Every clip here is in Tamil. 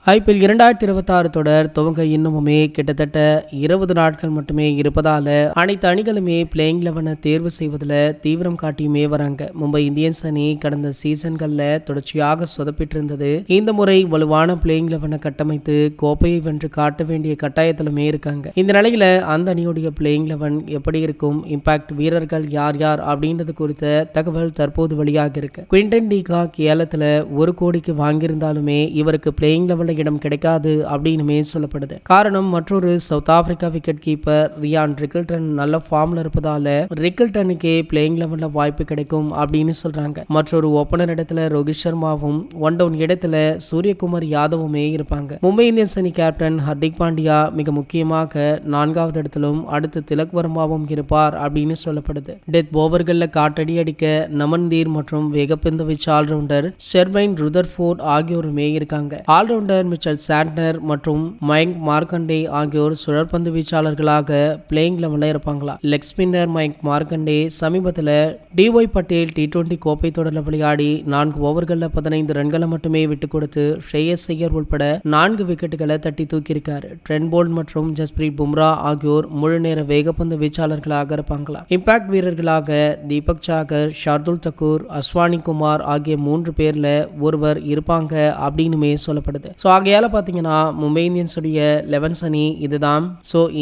ஐபிஎல் 2026 தொடர் துவங்க இன்னமுமே கிட்டத்தட்ட 20 நாட்கள் மட்டுமே இருப்பதால அனைத்து அணிகளுமே பிளேயிங் 11 தேர்வு செய்வதில் தீவிரம் காட்டியுமே வராங்க. மும்பை இந்தியன்ஸ் அணி கடந்த சீசன்கள்ல தொடர்ச்சியாக சொதப்பிட்டு இருந்தது. இந்த முறை வலுவான பிளேயிங் 11 கட்டமைத்து கோப்பையை வென்று காட்ட வேண்டிய கட்டாயத்திலுமே இருக்காங்க. இந்த நிலையில அந்த அணியுடைய பிளேயிங் 11 எப்படி இருக்கும், இம்பாக்ட் வீரர்கள் யார் யார் அப்படின்றது குறித்த தகவல் தற்போது வெளியாக இருக்கு. குவிண்டன் டிகா ஏலத்துல 1 கோடிக்கு வாங்கியிருந்தாலுமே இவருக்கு பிளேயிங் 11 இடம் கிடைக்காது அப்படின்னுமே சொல்லப்படுது. காரணம், மற்றொரு South Africa wicket keeper Ryan Rickelton நல்ல ஃபார்ம்ல இருப்பதால ரிக்கில்டனுக்கே பிளேயிங் 11ல வாய்ப்பு கிடைக்கும் அப்படின்னு சொல்றாங்க. மற்றொரு ஓபனர் இடத்துல ரோஹித் சர்மாவும், ஒன் டவுன் இடத்துல சூரியகுமார் யாதவுமே இருப்பாங்க. மும்பை இந்தியன்ஸ் அணி கேப்டன் ஹர்திக் பாண்டியா மிக முக்கியமாக 4வது இடத்திலும் அடுத்து திலக் வர்மாவும் இருப்பார் அப்படின்னு சொல்லப்படுது. டெத் ஓவர்கள்ல காட்டடி அடிக்க நமன்தீர் மற்றும் வேகப்பந்து வீச்சு ஆல்ரவுண்டர் ஷெர்மைன் ருதர்ஃபோர்ட் ஆகியோருமே இருக்காங்க. ஆல்ரவுண்டர் மிச்சல் சாண்ட்னர் மற்றும் மைக் மார்க்கண்டே ஆகியோர் சுழற்பந்து வீச்சாளர்களாக பிளேயிங் 11ல இருப்பாங்களா. லெக் ஸ்பின்னர் மைக் மார்க்கண்டே சமீபத்தில் டிஒய் பட்டேல் T20 கோப்பை தொடரில் விளையாடி 4 ஓவர்களில் 15 ரன்களை மட்டுமே விட்டுக் கொடுத்து ஷ்ரேயஸ் ஐயர் உட்பட 4 விக்கெட்டுகளை தட்டி தூக்கியிருக்காரு. ட்ரெண்ட் போல்ட் மற்றும் ஜஸ்பிரீத் பும்ரா ஆகியோர் முழு நேர வேகப்பந்து வீச்சாளர்களாக இருப்பாங்களா. இம்பாக்ட் வீரர்களாக தீபக் சாகர், ஷார்துல் தக்கூர், அஸ்வானி குமார் ஆகிய 3 பேர்ல ஒருவர் இருப்பாங்க அப்படின்னுமே சொல்லப்படுது. ஆகையால பார்த்தீங்கன்னா மும்பை இந்தியன்ஸ் உடைய 11 அணி இதுதான்.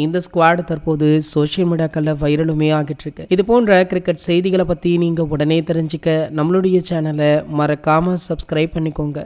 இந்த ஸ்குவாட் தற்போது சோஷியல் மீடியாக்கள்ல வைரலுமே ஆகிட்டு இருக்கு. இது போன்ற கிரிக்கெட் செய்திகளை பத்தி நீங்க உடனே தெரிஞ்சுக்க நம்மளுடைய சேனலை மறக்காம சப்ஸ்கிரைப் பண்ணிக்கோங்க.